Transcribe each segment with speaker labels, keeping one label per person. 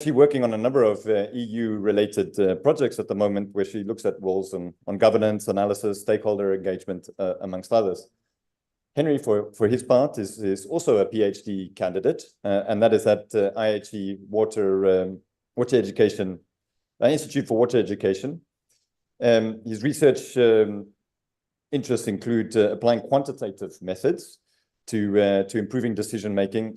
Speaker 1: actually working on a number of EU-related projects at the moment, where she looks at roles on governance, analysis, stakeholder engagement, amongst others. Henry, for his part, is also a PhD candidate, and that is at IHE Water Education Institute for Water Education. His research interests include applying quantitative methods to improving decision making,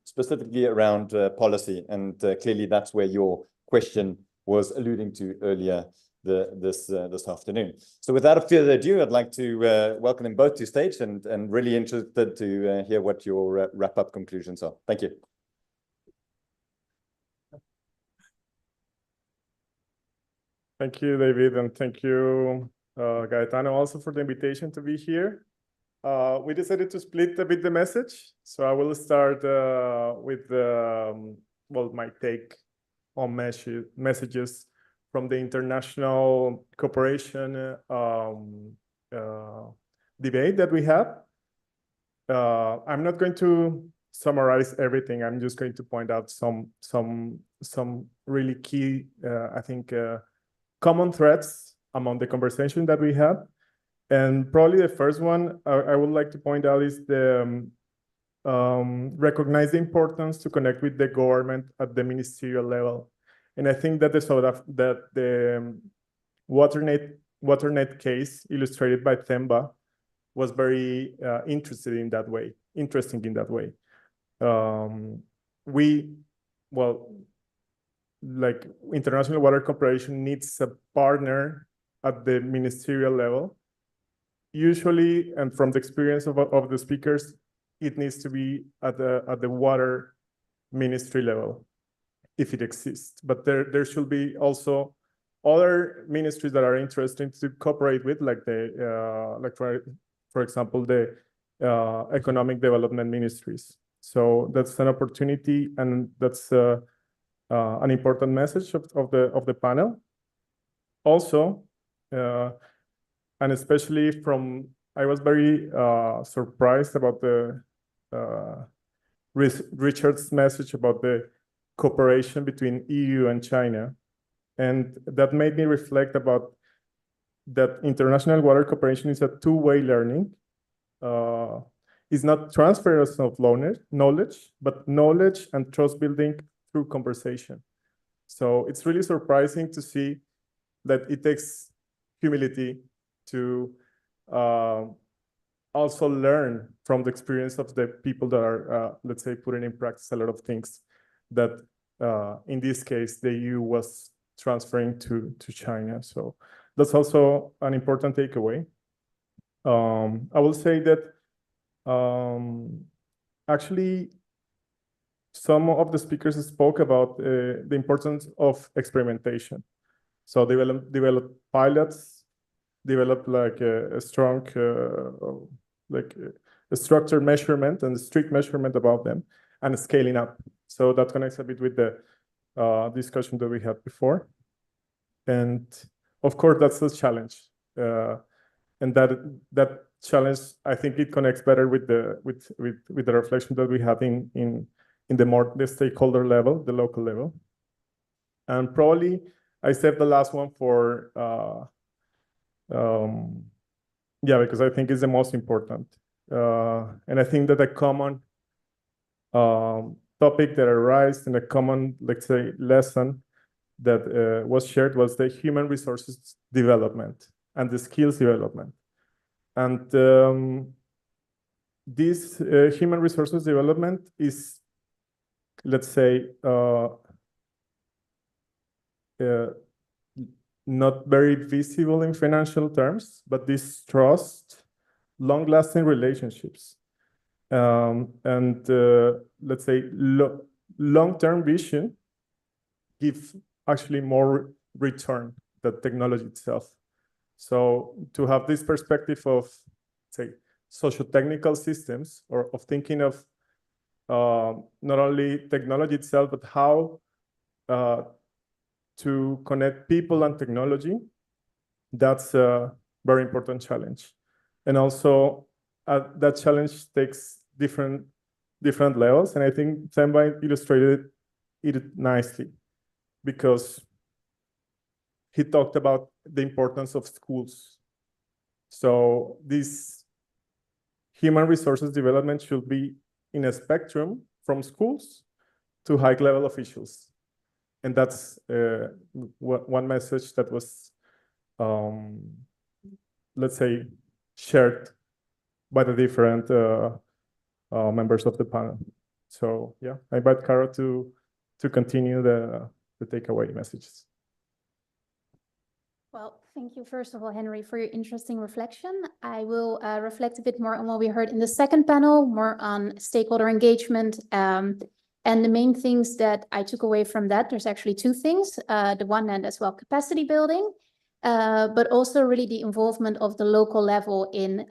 Speaker 1: specifically around policy, and clearly that's where your question was alluding to earlier this afternoon. So without further ado, I'd like to welcome them both to stage, and really interested to hear what your wrap-up conclusions are. Thank you.
Speaker 2: Thank you, David, and thank you, Gaetano, also for the invitation to be here. We decided to split a bit the message, so I will start with my take on messages from the international cooperation debate that we had. I'm not going to summarize everything. I'm just going to point out some really key, I think, common threads among the conversation that we had. And probably the first one I would like to point out is the recognize the importance to connect with the government at the ministerial level. And I think that the WaterNet case illustrated by Themba was very interesting in that way. Like International Water Corporation needs a partner at the ministerial level. Usually, and from the experience of the speakers, it needs to be at the water ministry level, if it exists. But there should be also other ministries that are interesting to cooperate with, like for example, the economic development ministries. So that's an opportunity, and that's an important message of the panel. Also, and especially I was very surprised about the Richard's message about the cooperation between EU and China. And that made me reflect about that international water cooperation is a two-way learning. It's not transference of knowledge, but knowledge and trust building through conversation. So it's really surprising to see that it takes humility to also learn from the experience of the people that are, let's say, putting in practice a lot of things that, in this case, the EU was transferring to China. So that's also an important takeaway. I will say that actually, some of the speakers spoke about the importance of experimentation. So develop pilots, develop like a strong, like a structured measurement and a strict measurement about them, and scaling up. So that connects a bit with the discussion that we had before. And of course, that's the challenge. And that challenge, I think it connects better with the reflection that we have in the stakeholder level, the local level. And probably I saved the last one for because I think it's the most important. And I think that a common topic that arises and a common, let's say, lesson that was shared was the human resources development and the skills development. And this human resources development is, let's say, not very visible in financial terms, but this trust, long-lasting relationships, and let's say long-term vision give actually more return than technology itself. So to have this perspective of, say, socio-technical systems, or of thinking of not only technology itself, but how to connect people and technology, that's a very important challenge. And also that challenge takes different levels. And I think Themba illustrated it nicely, because he talked about the importance of schools. So this human resources development should be in a spectrum from schools to high-level officials. And that's one message that was, let's say, shared by the different members of the panel. So yeah, I invite Caro to continue the takeaway messages.
Speaker 3: Well, thank you, first of all, Henry, for your interesting reflection. I will reflect a bit more on what we heard in the second panel, more on stakeholder engagement. And the main things that I took away from that, there's actually two things. The one hand as well, capacity building, but also really the involvement of the local level in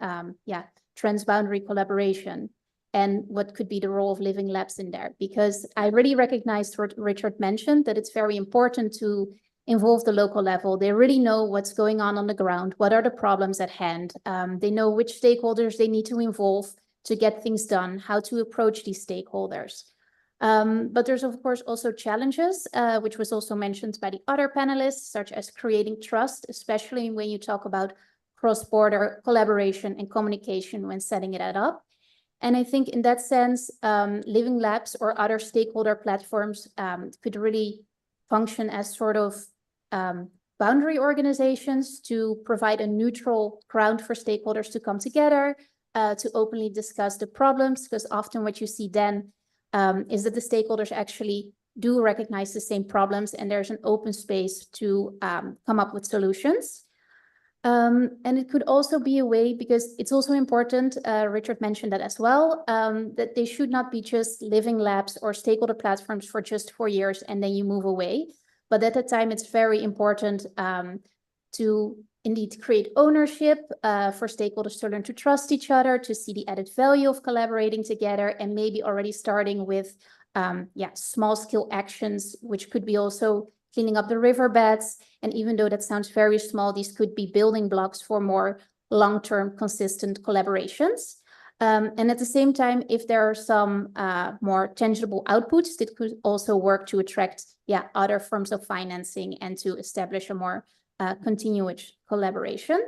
Speaker 3: transboundary collaboration and what could be the role of living labs in there. Because I really recognized what Richard mentioned, that it's very important to involve the local level. They really know what's going on the ground, what are the problems at hand. They know which stakeholders they need to involve to get things done, how to approach these stakeholders. But there's, of course, also challenges, which was also mentioned by the other panelists, such as creating trust, especially when you talk about cross-border collaboration and communication when setting it up. And I think in that sense, Living Labs or other stakeholder platforms could really function as sort of boundary organizations to provide a neutral ground for stakeholders to come together, to openly discuss the problems, because often what you see then is that the stakeholders actually do recognize the same problems and there's an open space to come up with solutions. And it could also be a way, because it's also important, Richard mentioned that as well, that they should not be just living labs or stakeholder platforms for just 4 years and then you move away. But at that time, it's very important to indeed create ownership for stakeholders to learn to trust each other, to see the added value of collaborating together, and maybe already starting with small scale actions, which could be also cleaning up the riverbeds. And even though that sounds very small, these could be building blocks for more long-term consistent collaborations. And at the same time, if there are some more tangible outputs, that could also work to attract other forms of financing and to establish a more continuous collaboration.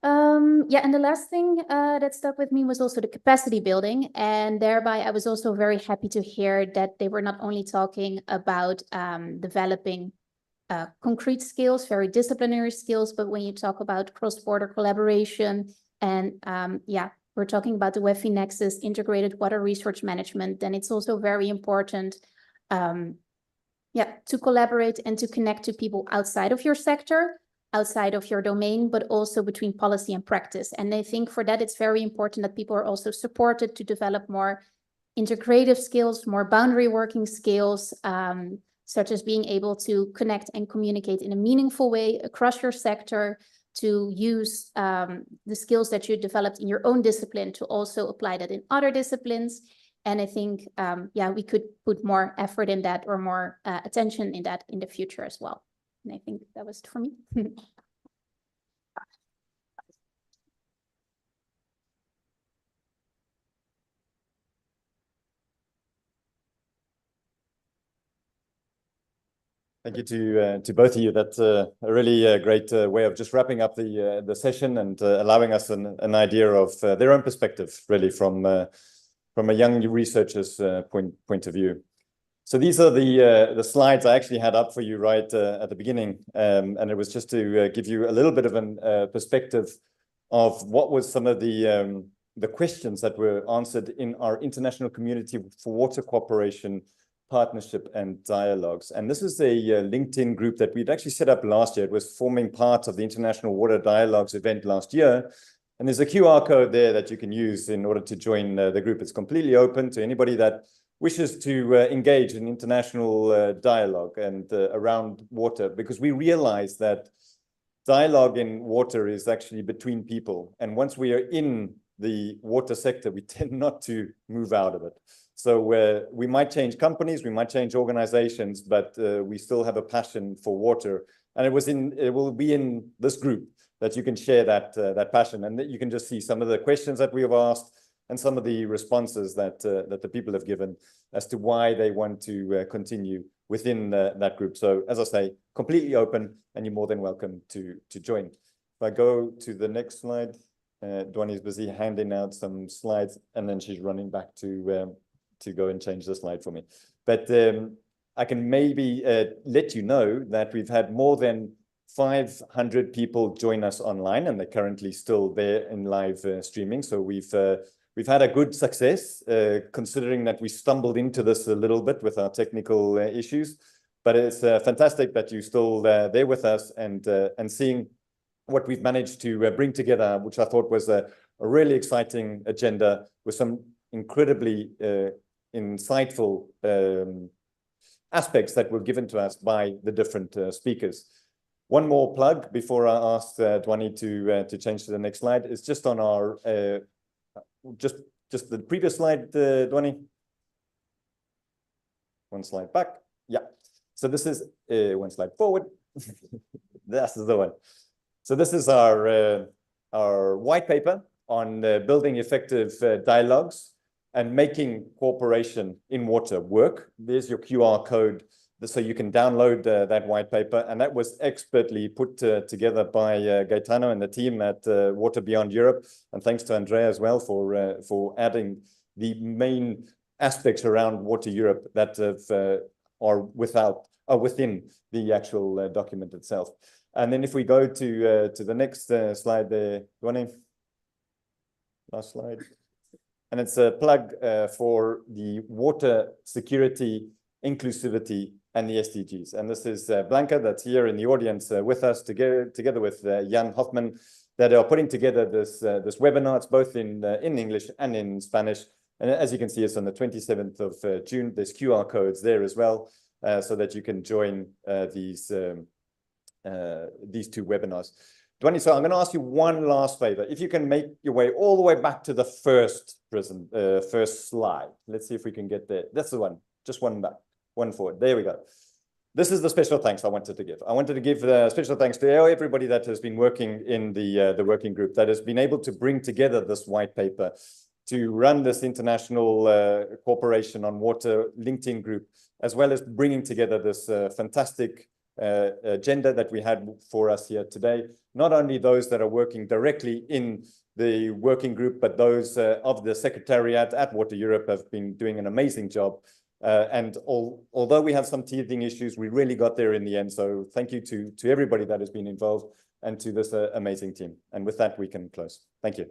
Speaker 3: And the last thing that stuck with me was also the capacity building. And thereby, I was also very happy to hear that they were not only talking about developing concrete skills, very disciplinary skills, but when you talk about cross-border collaboration and we're talking about the WEFI Nexus integrated water resource management, then it's also very important to collaborate and to connect to people outside of your sector, outside of your domain, but also between policy and practice. And I think for that, it's very important that people are also supported to develop more integrative skills, more boundary working skills, such as being able to connect and communicate in a meaningful way across your sector, to use the skills that you developed in your own discipline to also apply that in other disciplines. And I think, we could put more effort in that or more attention in that in the future as well. And I think that was it for me.
Speaker 1: Thank you to both of you. That's a really great way of just wrapping up the session and allowing us an idea of their own perspective, really, from a young researcher's point of view. So these are the slides I actually had up for you right at the beginning, and it was just to give you a little bit of a perspective of what was some of the questions that were answered in our International Community for Water Cooperation Partnership and Dialogues. And this is a LinkedIn group that we'd actually set up last year. It was forming part of the International Water Dialogues event last year. And there's a QR code there that you can use in order to join the group. It's completely open to anybody that wishes to engage in international dialogue and around water, because we realize that dialogue in water is actually between people. And once we are in the water sector, we tend not to move out of it. So we might change companies, we might change organizations, but we still have a passion for water. And it will be in this group that you can share that passion, and that you can just see some of the questions that we have asked, and some of the responses that the people have given as to why they want to continue within that group. So as I say, completely open, and you're more than welcome to join. If I go to the next slide, Dwani is busy handing out some slides, and then she's running back to go and change the slide for me. But I can maybe let you know that we've had more than 500 people join us online, and they're currently still there in live streaming. So we've had a good success, considering that we stumbled into this a little bit with our technical issues. But it's fantastic that you're still there with us and seeing what we've managed to bring together, which I thought was a really exciting agenda with some incredibly insightful aspects that were given to us by the different speakers. One more plug before I ask Dwani to change to the next slide is just on our just the previous slide, Dwani. One slide back. Yeah. So this is one slide forward. That's the one. So this is our white paper on building effective dialogues and making cooperation in water work. There's your QR code, so you can download that white paper, and that was expertly put together by Gaetano and the team at Water Beyond Europe, and thanks to Andrea as well for adding the main aspects around Water Europe that are within the actual document itself. And then if we go to the next slide there, Dwani, last slide. And it's a plug for the water security, inclusivity, and the SDGs. And this is Blanca, that's here in the audience with us, together with Jan Hoffman, that are putting together this webinar. It's both in English and in Spanish. And as you can see, it's on the 27th of June. There's QR codes there as well, so that you can join these two webinars. Dwani, so I'm going to ask you one last favor. If you can make your way all the way back to the first slide. Let's see if we can get there. That's the one. Just one back, one forward. There we go. This is the special thanks I wanted to give. I wanted to give special thanks to everybody that has been working in the working group, that has been able to bring together this white paper, to run this international cooperation on water LinkedIn group, as well as bringing together this fantastic agenda that we had for us here today. Not only those that are working directly in the working group, but those of the Secretariat at Water Europe have been doing an amazing job. And although we have some teething issues, we really got there in the end. So thank you to everybody that has been involved and to this amazing team. And with that, we can close. Thank you.